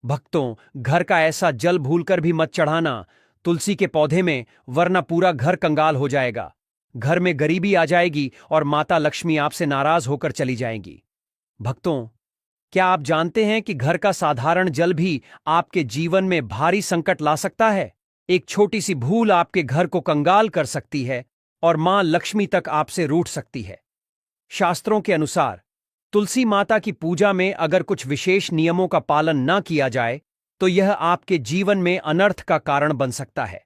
भक्तों, घर का ऐसा जल भूलकर भी मत चढ़ाना तुलसी के पौधे में, वरना पूरा घर कंगाल हो जाएगा। घर में गरीबी आ जाएगी और माता लक्ष्मी आपसे नाराज होकर चली जाएंगी। भक्तों, क्या आप जानते हैं कि घर का साधारण जल भी आपके जीवन में भारी संकट ला सकता है? एक छोटी सी भूल आपके घर को कंगाल कर सकती है और मां लक्ष्मी तक आपसे रूठ सकती है। शास्त्रों के अनुसार तुलसी माता की पूजा में अगर कुछ विशेष नियमों का पालन न किया जाए तो यह आपके जीवन में अनर्थ का कारण बन सकता है।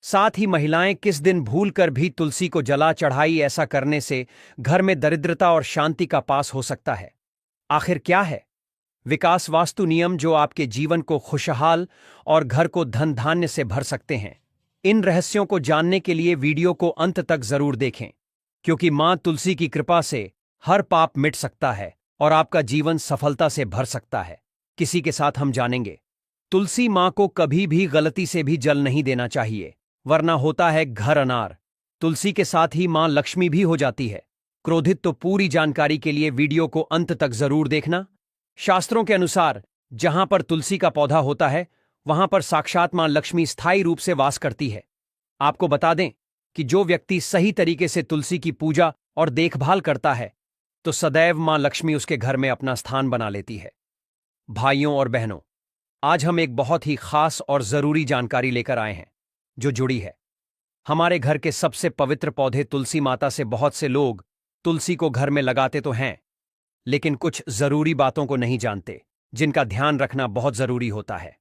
साथ ही महिलाएं किस दिन भूलकर भी तुलसी को जला चढ़ाई, ऐसा करने से घर में दरिद्रता और शांति का पास हो सकता है। आखिर क्या है विकास वास्तु नियम जो आपके जीवन को खुशहाल और घर को धन धान्य से भर सकते हैं? इन रहस्यों को जानने के लिए वीडियो को अंत तक जरूर देखें, क्योंकि मां तुलसी की कृपा से हर पाप मिट सकता है और आपका जीवन सफलता से भर सकता है। किसी के साथ हम जानेंगे, तुलसी मां को कभी भी गलती से भी जल नहीं देना चाहिए, वरना होता है घर अनार। तुलसी के साथ ही मां लक्ष्मी भी हो जाती है क्रोधित। तो पूरी जानकारी के लिए वीडियो को अंत तक जरूर देखना। शास्त्रों के अनुसार जहां पर तुलसी का पौधा होता है वहां पर साक्षात मां लक्ष्मी स्थायी रूप से वास करती है। आपको बता दें कि जो व्यक्ति सही तरीके से तुलसी की पूजा और देखभाल करता है तो सदैव मां लक्ष्मी उसके घर में अपना स्थान बना लेती है। भाइयों और बहनों, आज हम एक बहुत ही खास और जरूरी जानकारी लेकर आए हैं जो जुड़ी है हमारे घर के सबसे पवित्र पौधे तुलसी माता से। बहुत से लोग तुलसी को घर में लगाते तो हैं, लेकिन कुछ जरूरी बातों को नहीं जानते जिनका ध्यान रखना बहुत जरूरी होता है।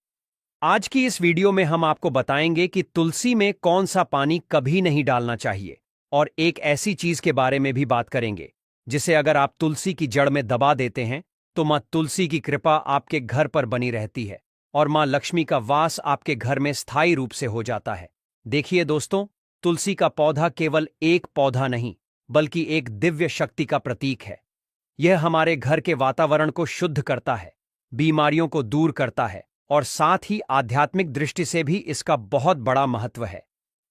आज की इस वीडियो में हम आपको बताएंगे कि तुलसी में कौन सा पानी कभी नहीं डालना चाहिए, और एक ऐसी चीज के बारे में भी बात करेंगे जिसे अगर आप तुलसी की जड़ में दबा देते हैं तो मां तुलसी की कृपा आपके घर पर बनी रहती है और मां लक्ष्मी का वास आपके घर में स्थायी रूप से हो जाता है। देखिए दोस्तों, तुलसी का पौधा केवल एक पौधा नहीं बल्कि एक दिव्य शक्ति का प्रतीक है। यह हमारे घर के वातावरण को शुद्ध करता है, बीमारियों को दूर करता है और साथ ही आध्यात्मिक दृष्टि से भी इसका बहुत बड़ा महत्व है।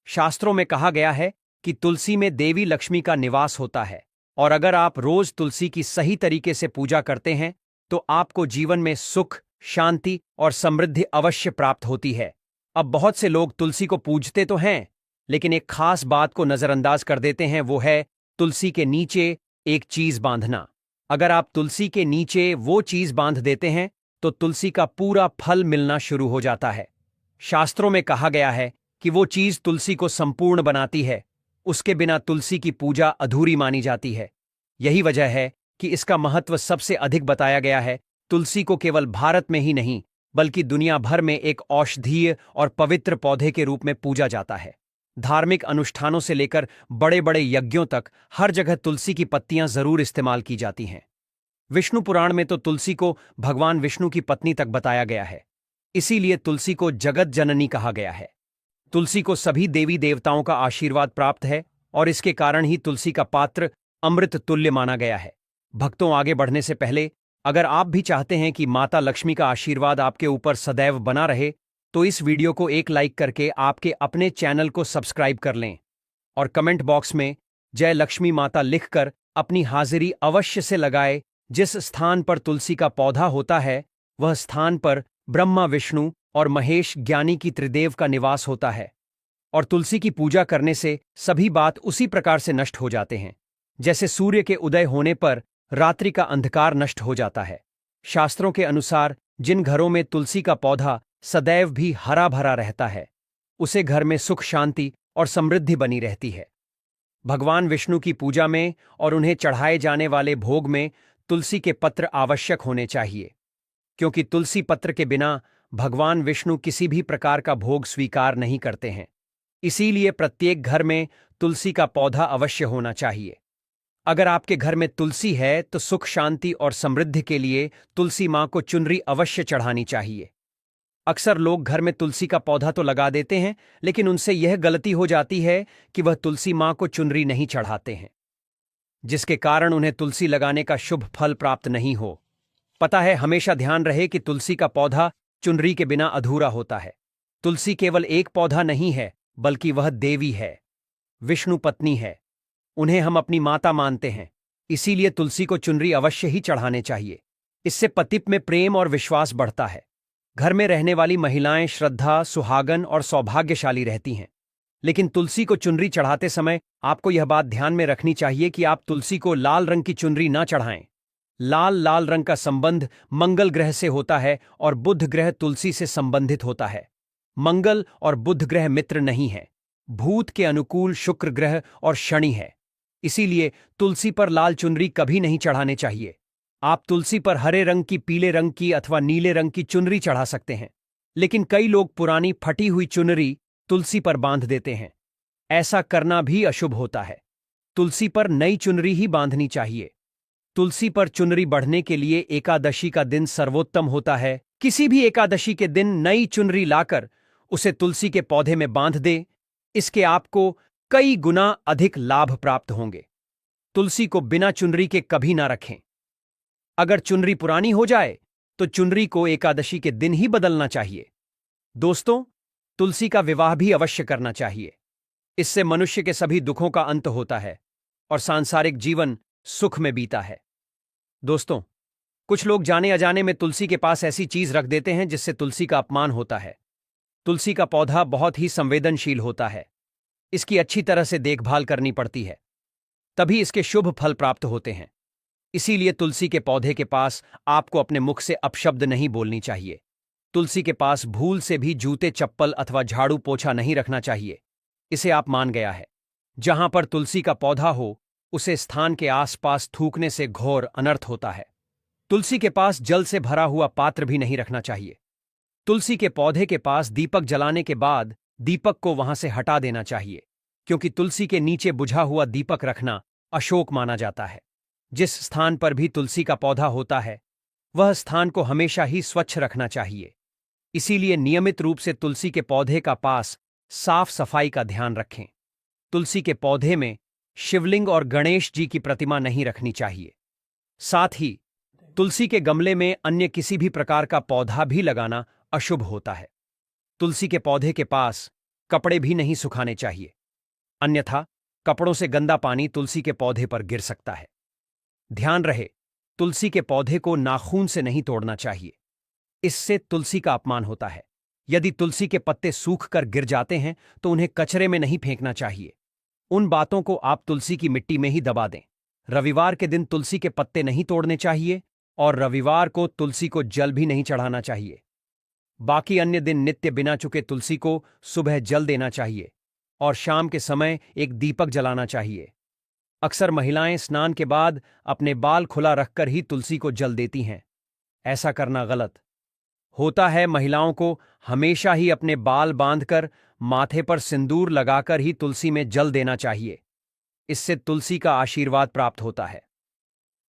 शास्त्रों में कहा गया है कि तुलसी में देवी लक्ष्मी का निवास होता है और अगर आप रोज तुलसी की सही तरीके से पूजा करते हैं तो आपको जीवन में सुख, शांति और समृद्धि अवश्य प्राप्त होती है। अब बहुत से लोग तुलसी को पूजते तो हैं, लेकिन एक खास बात को नजरअंदाज कर देते हैं, वो है तुलसी के नीचे एक चीज बांधना। अगर आप तुलसी के नीचे वो चीज बांध देते हैं तो तुलसी का पूरा फल मिलना शुरू हो जाता है। शास्त्रों में कहा गया है कि वो चीज तुलसी को संपूर्ण बनाती है, उसके बिना तुलसी की पूजा अधूरी मानी जाती है। यही वजह है कि इसका महत्व सबसे अधिक बताया गया है। तुलसी को केवल भारत में ही नहीं बल्कि दुनिया भर में एक औषधीय और पवित्र पौधे के रूप में पूजा जाता है। धार्मिक अनुष्ठानों से लेकर बड़े बड़े यज्ञों तक हर जगह तुलसी की पत्तियां जरूर इस्तेमाल की जाती हैं। विष्णु पुराण में तो तुलसी को भगवान विष्णु की पत्नी तक बताया गया है, इसीलिए तुलसी को जगत जननी कहा गया है। तुलसी को सभी देवी देवताओं का आशीर्वाद प्राप्त है और इसके कारण ही तुलसी का पात्र अमृत तुल्य माना गया है। भक्तों, आगे बढ़ने से पहले अगर आप भी चाहते हैं कि माता लक्ष्मी का आशीर्वाद आपके ऊपर सदैव बना रहे तो इस वीडियो को एक लाइक करके आपके अपने चैनल को सब्सक्राइब कर लें और कमेंट बॉक्स में जय लक्ष्मी माता लिखकर अपनी हाजिरी अवश्य से लगाए। जिस स्थान पर तुलसी का पौधा होता है वह स्थान पर ब्रह्मा, विष्णु और महेश ज्ञानी की त्रिदेव का निवास होता है और तुलसी की पूजा करने से सभी बात उसी प्रकार से नष्ट हो जाते हैं जैसे सूर्य के उदय होने पर रात्रि का अंधकार नष्ट हो जाता है। शास्त्रों के अनुसार जिन घरों में तुलसी का पौधा सदैव भी हरा भरा रहता है उसे घर में सुख, शांति और समृद्धि बनी रहती है। भगवान विष्णु की पूजा में और उन्हें चढ़ाए जाने वाले भोग में तुलसी के पत्र आवश्यक होने चाहिए, क्योंकि तुलसी पत्र के बिना भगवान विष्णु किसी भी प्रकार का भोग स्वीकार नहीं करते हैं। इसीलिए प्रत्येक घर में तुलसी का पौधा अवश्य होना चाहिए। अगर आपके घर में तुलसी है तो सुख, शांति और समृद्धि के लिए तुलसी मां को चुनरी अवश्य चढ़ानी चाहिए। अक्सर लोग घर में तुलसी का पौधा तो लगा देते हैं, लेकिन उनसे यह गलती हो जाती है कि वह तुलसी मां को चुनरी नहीं चढ़ाते हैं, जिसके कारण उन्हें तुलसी लगाने का शुभ फल प्राप्त नहीं हो। पता है, हमेशा ध्यान रहे कि तुलसी का पौधा चुनरी के बिना अधूरा होता है। तुलसी केवल एक पौधा नहीं है बल्कि वह देवी है, विष्णु पत्नी है। उन्हें हम अपनी माता मानते हैं, इसीलिए तुलसी को चुनरी अवश्य ही चढ़ाने चाहिए। इससे पति में प्रेम और विश्वास बढ़ता है। घर में रहने वाली महिलाएं श्रद्धा, सुहागन और सौभाग्यशाली रहती हैं। लेकिन तुलसी को चुनरी चढ़ाते समय आपको यह बात ध्यान में रखनी चाहिए कि आप तुलसी को लाल रंग की चुनरी ना चढ़ाएं। लाल रंग का संबंध मंगल ग्रह से होता है और बुध ग्रह तुलसी से संबंधित होता है। मंगल और बुध ग्रह मित्र नहीं है। भूत के अनुकूल शुक्र ग्रह और शनि है। इसीलिए तुलसी पर लाल चुनरी कभी नहीं चढ़ाने चाहिए। आप तुलसी पर हरे रंग की, पीले रंग की अथवा नीले रंग की चुनरी चढ़ा सकते हैं। लेकिन कई लोग पुरानी फटी हुई चुनरी तुलसी पर बांध देते हैं। ऐसा करना भी अशुभ होता है। तुलसी पर नई चुनरी ही बांधनी चाहिए। तुलसी पर चुनरी बढ़ने के लिए एकादशी का दिन सर्वोत्तम होता है। किसी भी एकादशी के दिन नई चुनरी लाकर उसे तुलसी के पौधे में बांध दे। इसके आपको कई गुना अधिक लाभ प्राप्त होंगे। तुलसी को बिना चुनरी के कभी ना रखें। अगर चुनरी पुरानी हो जाए तो चुनरी को एकादशी के दिन ही बदलना चाहिए। दोस्तों, तुलसी का विवाह भी अवश्य करना चाहिए। इससे मनुष्य के सभी दुखों का अंत होता है और सांसारिक जीवन सुख में बीता है। दोस्तों, कुछ लोग जाने अजाने में तुलसी के पास ऐसी चीज रख देते हैं जिससे तुलसी का अपमान होता है। तुलसी का पौधा बहुत ही संवेदनशील होता है। इसकी अच्छी तरह से देखभाल करनी पड़ती है, तभी इसके शुभ फल प्राप्त होते हैं। इसीलिए तुलसी के पौधे के पास आपको अपने मुख से अपशब्द नहीं बोलनी चाहिए। तुलसी के पास भूल से भी जूते, चप्पल अथवा झाड़ू पोछा नहीं रखना चाहिए। इसे आप मान गया है। जहां पर तुलसी का पौधा हो उसे स्थान के आसपास थूकने से घोर अनर्थ होता है। तुलसी के पास जल से भरा हुआ पात्र भी नहीं रखना चाहिए। तुलसी के पौधे के पास दीपक जलाने के बाद दीपक को वहां से हटा देना चाहिए, क्योंकि तुलसी के नीचे बुझा हुआ दीपक रखना अशोक माना जाता है। जिस स्थान पर भी तुलसी का पौधा होता है वह स्थान को हमेशा ही स्वच्छ रखना चाहिए। इसीलिए नियमित रूप से तुलसी के पौधे का पास साफ सफाई का ध्यान रखें। तुलसी के पौधे में शिवलिंग और गणेश जी की प्रतिमा नहीं रखनी चाहिए। साथ ही तुलसी के गमले में अन्य किसी भी प्रकार का पौधा भी लगाना अशुभ होता है। तुलसी के पौधे के पास कपड़े भी नहीं सुखाने चाहिए, अन्यथा कपड़ों से गंदा पानी तुलसी के पौधे पर गिर सकता है। ध्यान रहे, तुलसी के पौधे को नाखून से नहीं तोड़ना चाहिए। इससे तुलसी का अपमान होता है। यदि तुलसी के पत्ते सूख कर गिर जाते हैं तो उन्हें कचरे में नहीं फेंकना चाहिए। उन बातों को आप तुलसी की मिट्टी में ही दबा दें। रविवार के दिन तुलसी के पत्ते नहीं तोड़ने चाहिए और रविवार को तुलसी को जल भी नहीं चढ़ाना चाहिए। बाकी अन्य दिन नित्य बिना चुके तुलसी को सुबह जल देना चाहिए और शाम के समय एक दीपक जलाना चाहिए। अक्सर महिलाएं स्नान के बाद अपने बाल खुला रखकर ही तुलसी को जल देती हैं। ऐसा करना गलत होता है। महिलाओं को हमेशा ही अपने बाल बांधकर माथे पर सिंदूर लगाकर ही तुलसी में जल देना चाहिए। इससे तुलसी का आशीर्वाद प्राप्त होता है।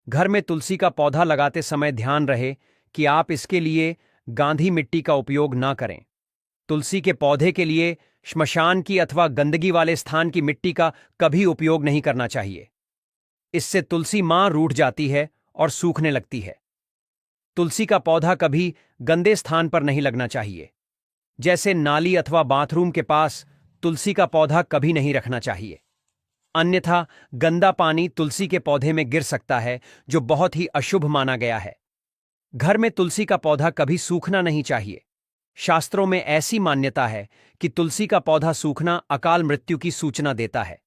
घर में तुलसी का पौधा लगाते समय ध्यान रहे कि आप इसके लिए गांधी मिट्टी का उपयोग ना करें। तुलसी के पौधे के लिए श्मशान की अथवा गंदगी वाले स्थान की मिट्टी का कभी उपयोग नहीं करना चाहिए। इससे तुलसी मां रूठ जाती है और सूखने लगती है। तुलसी का पौधा कभी गंदे स्थान पर नहीं लगना चाहिए, जैसे नाली अथवा बाथरूम के पास तुलसी का पौधा कभी नहीं रखना चाहिए। अन्यथा गंदा पानी तुलसी के पौधे में गिर सकता है, जो बहुत ही अशुभ माना गया है। घर में तुलसी का पौधा कभी सूखना नहीं चाहिए। शास्त्रों में ऐसी मान्यता है कि तुलसी का पौधा सूखना अकाल मृत्यु की सूचना देता है।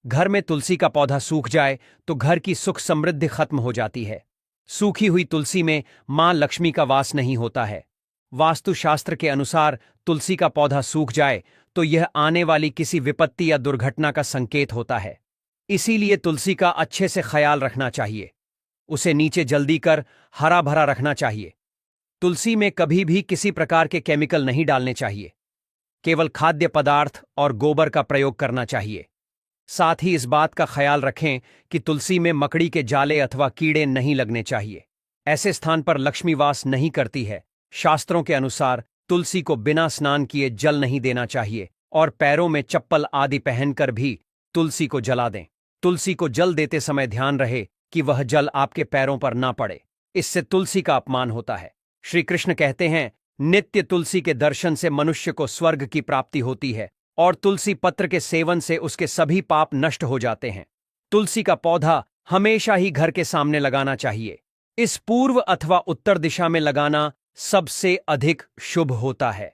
घर में तुलसी का पौधा सूख जाए तो घर की सुख समृद्धि खत्म हो जाती है। सूखी हुई तुलसी में मां लक्ष्मी का वास नहीं होता है। वास्तुशास्त्र के अनुसार तुलसी का पौधा सूख जाए तो यह आने वाली किसी विपत्ति या दुर्घटना का संकेत होता है। इसीलिए तुलसी का अच्छे से ख्याल रखना चाहिए। उसे नीचे जल्दी कर हरा भरा रखना चाहिए। तुलसी में कभी भी किसी प्रकार के केमिकल नहीं डालने चाहिए। केवल खाद्य पदार्थ और गोबर का प्रयोग करना चाहिए। साथ ही इस बात का ख्याल रखें कि तुलसी में मकड़ी के जाले अथवा कीड़े नहीं लगने चाहिए। ऐसे स्थान पर लक्ष्मी वास नहीं करती है। शास्त्रों के अनुसार तुलसी को बिना स्नान किए जल नहीं देना चाहिए और पैरों में चप्पल आदि पहनकर भी तुलसी को जला दें। तुलसी को जल देते समय ध्यान रहे कि वह जल आपके पैरों पर ना पड़े। इससे तुलसी का अपमान होता है। श्री कृष्ण कहते हैं, नित्य तुलसी के दर्शन से मनुष्य को स्वर्ग की प्राप्ति होती है और तुलसी पत्र के सेवन से उसके सभी पाप नष्ट हो जाते हैं। तुलसी का पौधा हमेशा ही घर के सामने लगाना चाहिए। इस पूर्व अथवा उत्तर दिशा में लगाना सबसे अधिक शुभ होता है।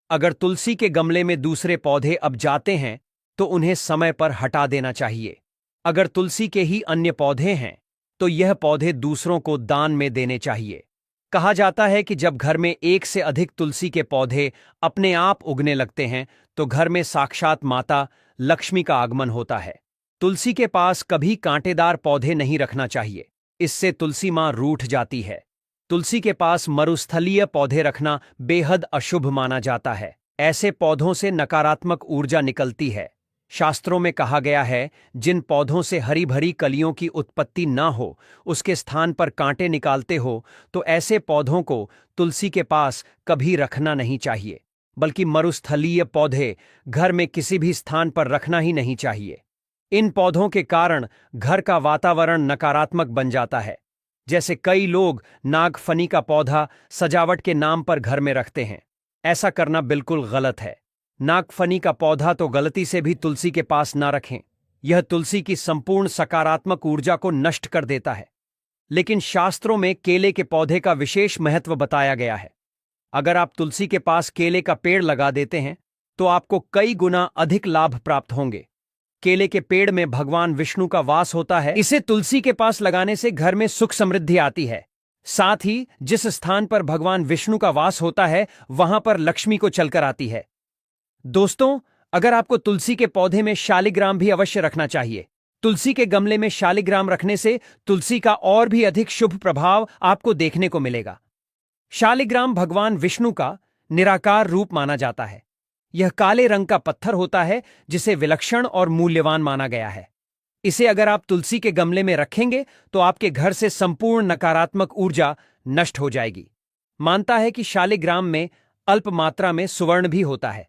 अगर तुलसी के गमले में दूसरे पौधे अब जाते हैं तो उन्हें समय पर हटा देना चाहिए। अगर तुलसी के ही अन्य पौधे हैं तो यह पौधे दूसरों को दान में देने चाहिए। कहा जाता है कि जब घर में एक से अधिक तुलसी के पौधे अपने आप उगने लगते हैं तो घर में साक्षात माता लक्ष्मी का आगमन होता है। तुलसी के पास कभी कांटेदार पौधे नहीं रखना चाहिए, इससे तुलसी मां रूठ जाती है। तुलसी के पास मरुस्थलीय पौधे रखना बेहद अशुभ माना जाता है। ऐसे पौधों से नकारात्मक ऊर्जा निकलती है। शास्त्रों में कहा गया है, जिन पौधों से हरी भरी कलियों की उत्पत्ति न हो, उसके स्थान पर कांटे निकालते हो, तो ऐसे पौधों को तुलसी के पास कभी रखना नहीं चाहिए। बल्कि मरुस्थलीय पौधे घर में किसी भी स्थान पर रखना ही नहीं चाहिए। इन पौधों के कारण घर का वातावरण नकारात्मक बन जाता है। जैसे कई लोग नागफनी का पौधा सजावट के नाम पर घर में रखते हैं। ऐसा करना बिल्कुल गलत है। नागफनी का पौधा तो गलती से भी तुलसी के पास ना रखें। यह तुलसी की संपूर्ण सकारात्मक ऊर्जा को नष्ट कर देता है। लेकिन शास्त्रों में केले के पौधे का विशेष महत्व बताया गया है। अगर आप तुलसी के पास केले का पेड़ लगा देते हैं तो आपको कई गुना अधिक लाभ प्राप्त होंगे। केले के पेड़ में भगवान विष्णु का वास होता है। इसे तुलसी के पास लगाने से घर में सुख समृद्धि आती है। साथ ही जिस स्थान पर भगवान विष्णु का वास होता है वहां पर लक्ष्मी को चलकर आती है। दोस्तों, अगर आपको तुलसी के पौधे में शालिग्राम भी अवश्य रखना चाहिए। तुलसी के गमले में शालिग्राम रखने से तुलसी का और भी अधिक शुभ प्रभाव आपको देखने को मिलेगा। शालिग्राम भगवान विष्णु का निराकार रूप माना जाता है। यह काले रंग का पत्थर होता है जिसे विलक्षण और मूल्यवान माना गया है। इसे अगर आप तुलसी के गमले में रखेंगे तो आपके घर से संपूर्ण नकारात्मक ऊर्जा नष्ट हो जाएगी। मानता है कि शालिग्राम में अल्प मात्रा में सुवर्ण भी होता है।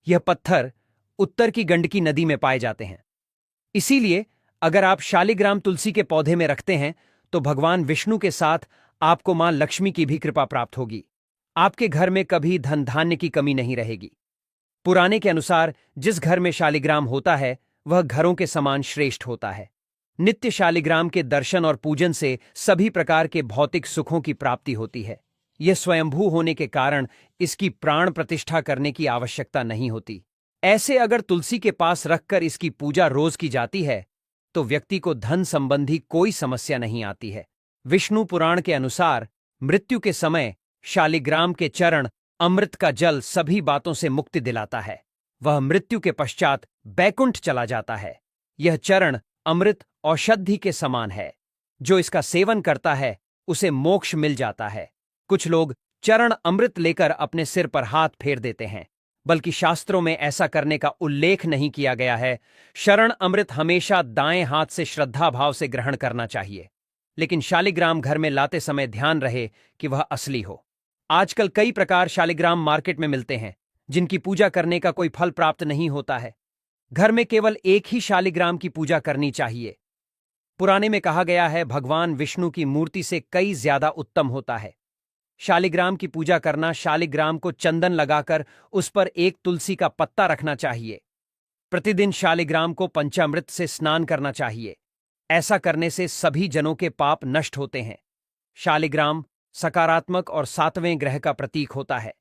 यह पत्थर उत्तर की गंडकी नदी में पाए जाते हैं। इसीलिए अगर आप शालिग्राम तुलसी के पौधे में रखते हैं तो भगवान विष्णु के साथ आपको मां लक्ष्मी की भी कृपा प्राप्त होगी। आपके घर में कभी धन धान्य की कमी नहीं रहेगी। पुराने के अनुसार जिस घर में शालिग्राम होता है वह घरों के समान श्रेष्ठ होता है। नित्य शालिग्राम के दर्शन और पूजन से सभी प्रकार के भौतिक सुखों की प्राप्ति होती है। यह स्वयंभू होने के कारण इसकी प्राण प्रतिष्ठा करने की आवश्यकता नहीं होती। ऐसे अगर तुलसी के पास रखकर इसकी पूजा रोज की जाती है तो व्यक्ति को धन संबंधी कोई समस्या नहीं आती है। विष्णु पुराण के अनुसार मृत्यु के समय शालिग्राम के चरण अमृत का जल सभी बातों से मुक्ति दिलाता है। वह मृत्यु के पश्चात बैकुंठ चला जाता है। यह चरण अमृत औषधि के समान है। जो इसका सेवन करता है उसे मोक्ष मिल जाता है। कुछ लोग चरण अमृत लेकर अपने सिर पर हाथ फेर देते हैं, बल्कि शास्त्रों में ऐसा करने का उल्लेख नहीं किया गया है। शरण अमृत हमेशा दाएं हाथ से श्रद्धा भाव से ग्रहण करना चाहिए। लेकिन शालिग्राम घर में लाते समय ध्यान रहे कि वह असली हो। आजकल कई प्रकार शालिग्राम मार्केट में मिलते हैं जिनकी पूजा करने का कोई फल प्राप्त नहीं होता है। घर में केवल एक ही शालिग्राम की पूजा करनी चाहिए। पुराने में कहा गया है, भगवान विष्णु की मूर्ति से कई ज्यादा उत्तम होता है। शालिग्राम की पूजा करना, शालिग्राम को चंदन लगाकर उस पर एक तुलसी का पत्ता रखना चाहिए। प्रतिदिन शालिग्राम को पंचामृत से स्नान करना चाहिए। ऐसा करने से सभी जनों के पाप नष्ट होते हैं। शालिग्राम सकारात्मक और सातवें ग्रह का प्रतीक होता है।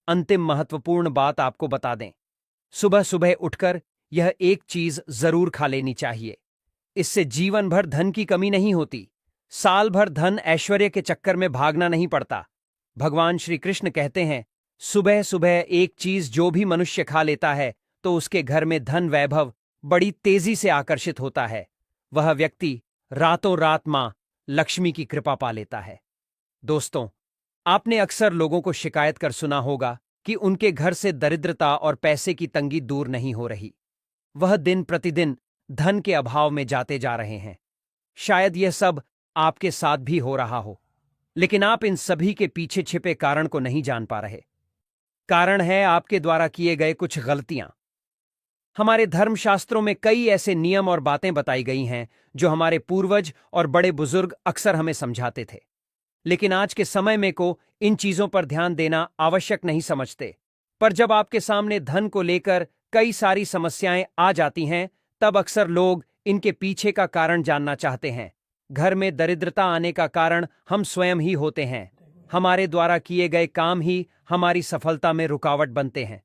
अंतिम महत्वपूर्ण बात आपको बता दें, सुबह सुबह उठकर यह एक चीज जरूर खा लेनी चाहिए। इससे जीवन भर धन की कमी नहीं होती। साल भर धन ऐश्वर्य के चक्कर में भागना नहीं पड़ता। भगवान श्री कृष्ण कहते हैं, सुबह सुबह एक चीज जो भी मनुष्य खा लेता है तो उसके घर में धन वैभव बड़ी तेजी से आकर्षित होता है। वह व्यक्ति रातों रात मां लक्ष्मी की कृपा पा लेता है। दोस्तों, आपने अक्सर लोगों को शिकायत कर सुना होगा कि उनके घर से दरिद्रता और पैसे की तंगी दूर नहीं हो रही। वह दिन प्रतिदिन धन के अभाव में जाते जा रहे हैं। शायद यह सब आपके साथ भी हो रहा हो, लेकिन आप इन सभी के पीछे छिपे कारण को नहीं जान पा रहे। कारण है आपके द्वारा किए गए कुछ गलतियां। हमारे धर्मशास्त्रों में कई ऐसे नियम और बातें बताई गई हैं जो हमारे पूर्वज और बड़े बुजुर्ग अक्सर हमें समझाते थे, लेकिन आज के समय में को इन चीजों पर ध्यान देना आवश्यक नहीं समझते। पर जब आपके सामने धन को लेकर कई सारी समस्याएं आ जाती हैं, तब अक्सर लोग इनके पीछे का कारण जानना चाहते हैं। घर में दरिद्रता आने का कारण हम स्वयं ही होते हैं। हमारे द्वारा किए गए काम ही हमारी सफलता में रुकावट बनते हैं।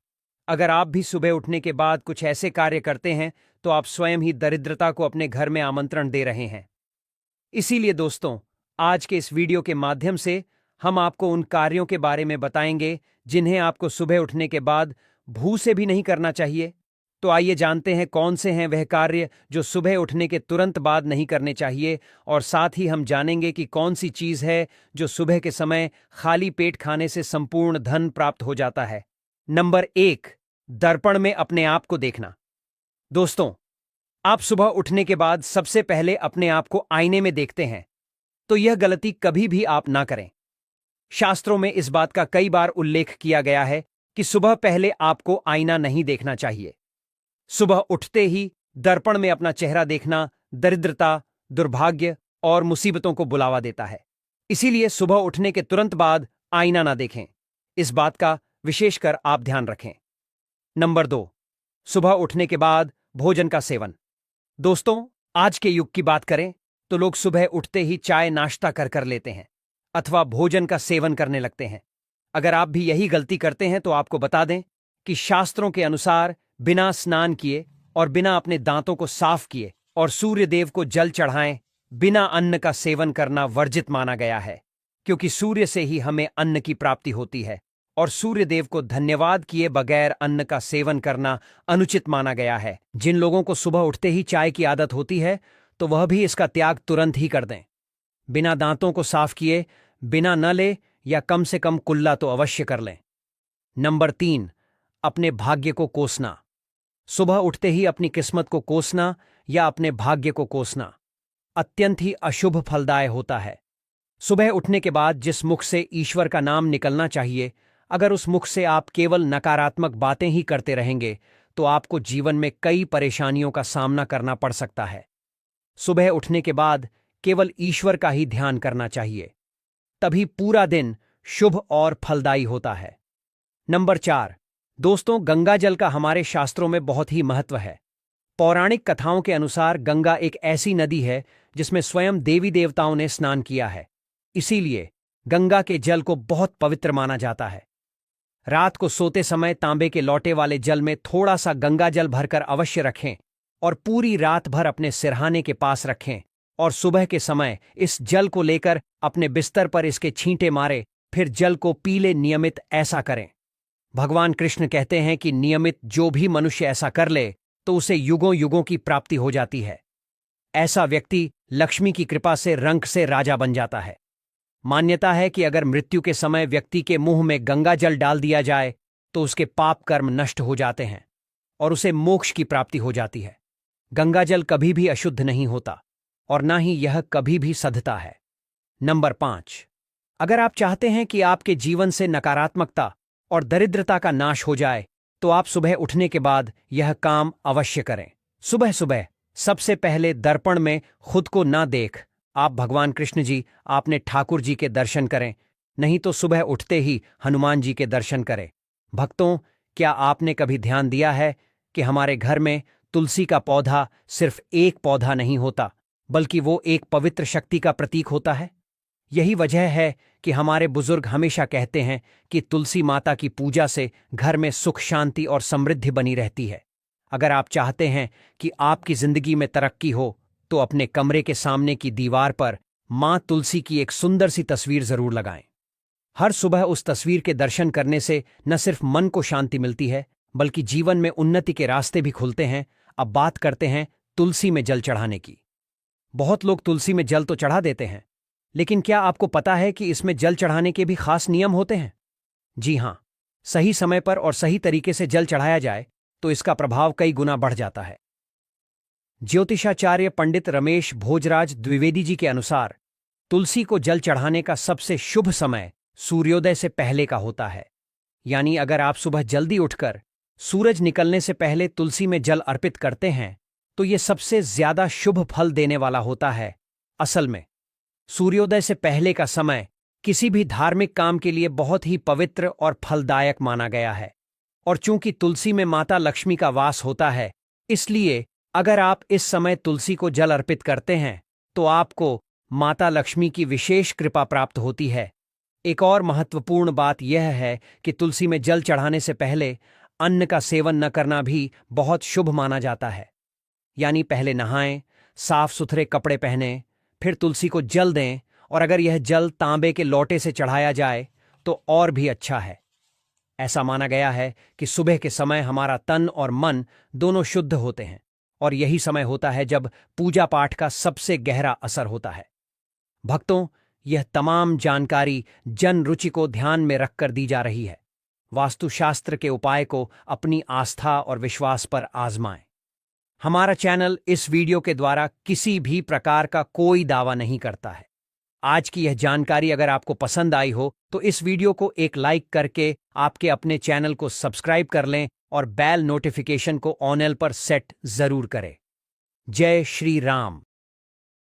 अगर आप भी सुबह उठने के बाद कुछ ऐसे कार्य करते हैं तो आप स्वयं ही दरिद्रता को अपने घर में आमंत्रण दे रहे हैं। इसीलिए दोस्तों, आज के इस वीडियो के माध्यम से हम आपको उन कार्यों के बारे में बताएंगे जिन्हें आपको सुबह उठने के बाद भूल से भी नहीं करना चाहिए। तो आइए जानते हैं कौन से हैं वह कार्य जो सुबह उठने के तुरंत बाद नहीं करने चाहिए, और साथ ही हम जानेंगे कि कौन सी चीज है जो सुबह के समय खाली पेट खाने से संपूर्ण धन प्राप्त हो जाता है। नंबर 1, दर्पण में अपने आप को देखना। दोस्तों, आप सुबह उठने के बाद सबसे पहले अपने आप को आईने में देखते हैं, तो यह गलती कभी भी आप ना करें। शास्त्रों में इस बात का कई बार उल्लेख किया गया है कि सुबह पहले आपको आईना नहीं देखना चाहिए। सुबह उठते ही दर्पण में अपना चेहरा देखना दरिद्रता, दुर्भाग्य और मुसीबतों को बुलावा देता है। इसीलिए सुबह उठने के तुरंत बाद आईना ना देखें। इस बात का विशेषकर आप ध्यान रखें। नंबर 2, सुबह उठने के बाद भोजन का सेवन। दोस्तों, आज के युग की बात करें तो लोग सुबह उठते ही चाय नाश्ता कर लेते हैं अथवा भोजन का सेवन करने लगते हैं। अगर आप भी यही गलती करते हैं तो आपको बता दें कि शास्त्रों के अनुसार बिना स्नान किए और बिना अपने दांतों को साफ किए और सूर्य देव को जल चढ़ाएं बिना अन्न का सेवन करना वर्जित माना गया है, क्योंकि सूर्य से ही हमें अन्न की प्राप्ति होती है और सूर्य देव को धन्यवाद किए बगैर अन्न का सेवन करना अनुचित माना गया है। जिन लोगों को सुबह उठते ही चाय की आदत होती है तो वह भी इसका त्याग तुरंत ही कर दें। बिना दांतों को साफ किए बिना न ले या कम से कम कुल्ला तो अवश्य कर लें। नंबर 3, अपने भाग्य को कोसना। सुबह उठते ही अपनी किस्मत को कोसना या अपने भाग्य को कोसना अत्यंत ही अशुभ फलदायक होता है। सुबह उठने के बाद जिस मुख से ईश्वर का नाम निकलना चाहिए, अगर उस मुख से आप केवल नकारात्मक बातें ही करते रहेंगे तो आपको जीवन में कई परेशानियों का सामना करना पड़ सकता है। सुबह उठने के बाद केवल ईश्वर का ही ध्यान करना चाहिए, तभी पूरा दिन शुभ और फलदायी होता है। नंबर 4, दोस्तों, गंगा जल का हमारे शास्त्रों में बहुत ही महत्व है। पौराणिक कथाओं के अनुसार गंगा एक ऐसी नदी है जिसमें स्वयं देवी देवताओं ने स्नान किया है। इसीलिए गंगा के जल को बहुत पवित्र माना जाता है। रात को सोते समय तांबे के लोटे वाले जल में थोड़ा सा गंगा जल भरकर अवश्य रखें और पूरी रात भर अपने सिरहाने के पास रखें और सुबह के समय इस जल को लेकर अपने बिस्तर पर इसके छींटे मारे, फिर जल को पी ले। नियमित ऐसा करें। भगवान कृष्ण कहते हैं कि नियमित जो भी मनुष्य ऐसा कर ले तो उसे युगों युगों की प्राप्ति हो जाती है। ऐसा व्यक्ति लक्ष्मी की कृपा से रंक से राजा बन जाता है। मान्यता है कि अगर मृत्यु के समय व्यक्ति के मुंह में गंगा जल डाल दिया जाए तो उसके पाप कर्म नष्ट हो जाते हैं और उसे मोक्ष की प्राप्ति हो जाती है। गंगा जल कभी भी अशुद्ध नहीं होता और ना ही यह कभी भी सधता है। नंबर 5, अगर आप चाहते हैं कि आपके जीवन से नकारात्मकता और दरिद्रता का नाश हो जाए तो आप सुबह उठने के बाद यह काम अवश्य करें। सुबह सुबह सबसे पहले दर्पण में खुद को ना देख आप भगवान कृष्ण जी, आपने ठाकुर जी के दर्शन करें, नहीं तो सुबह उठते ही हनुमान जी के दर्शन करें। भक्तों, क्या आपने कभी ध्यान दिया है कि हमारे घर में तुलसी का पौधा सिर्फ एक पौधा नहीं होता, बल्कि वो एक पवित्र शक्ति का प्रतीक होता है। यही वजह है कि हमारे बुजुर्ग हमेशा कहते हैं कि तुलसी माता की पूजा से घर में सुख, शांति और समृद्धि बनी रहती है। अगर आप चाहते हैं कि आपकी जिंदगी में तरक्की हो तो अपने कमरे के सामने की दीवार पर मां तुलसी की एक सुंदर सी तस्वीर जरूर लगाएं। हर सुबह उस तस्वीर के दर्शन करने से न सिर्फ मन को शांति मिलती है बल्कि जीवन में उन्नति के रास्ते भी खुलते हैं। अब बात करते हैं तुलसी में जल चढ़ाने की। बहुत लोग तुलसी में जल तो चढ़ा देते हैं, लेकिन क्या आपको पता है कि इसमें जल चढ़ाने के भी खास नियम होते हैं? जी हां, सही समय पर और सही तरीके से जल चढ़ाया जाए तो इसका प्रभाव कई गुना बढ़ जाता है। ज्योतिषाचार्य पंडित रमेश भोजराज द्विवेदी जी के अनुसार तुलसी को जल चढ़ाने का सबसे शुभ समय सूर्योदय से पहले का होता है। यानी अगर आप सुबह जल्दी उठकर सूरज निकलने से पहले तुलसी में जल अर्पित करते हैं तो यह सबसे ज्यादा शुभ फल देने वाला होता है। असल में सूर्योदय से पहले का समय किसी भी धार्मिक काम के लिए बहुत ही पवित्र और फलदायक माना गया है, और चूंकि तुलसी में माता लक्ष्मी का वास होता है, इसलिए अगर आप इस समय तुलसी को जल अर्पित करते हैं तो आपको माता लक्ष्मी की विशेष कृपा प्राप्त होती है। एक और महत्वपूर्ण बात यह है कि तुलसी में जल चढ़ाने से पहले अन्न का सेवन न करना भी बहुत शुभ माना जाता है। यानी पहले नहाएं, साफ सुथरे कपड़े पहनें, फिर तुलसी को जल दें, और अगर यह जल तांबे के लोटे से चढ़ाया जाए तो और भी अच्छा है। ऐसा माना गया है कि सुबह के समय हमारा तन और मन दोनों शुद्ध होते हैं, और यही समय होता है जब पूजा पाठ का सबसे गहरा असर होता है। भक्तों, यह तमाम जानकारी जन रुचि को ध्यान में रखकर दी जा रही है। वास्तुशास्त्र के उपाय को अपनी आस्था और विश्वास पर आजमाएं। हमारा चैनल इस वीडियो के द्वारा किसी भी प्रकार का कोई दावा नहीं करता है। आज की यह जानकारी अगर आपको पसंद आई हो तो इस वीडियो को एक लाइक करके आपके अपने चैनल को सब्सक्राइब कर लें और बेल नोटिफिकेशन को ऑन पर सेट जरूर करें। जय श्री राम।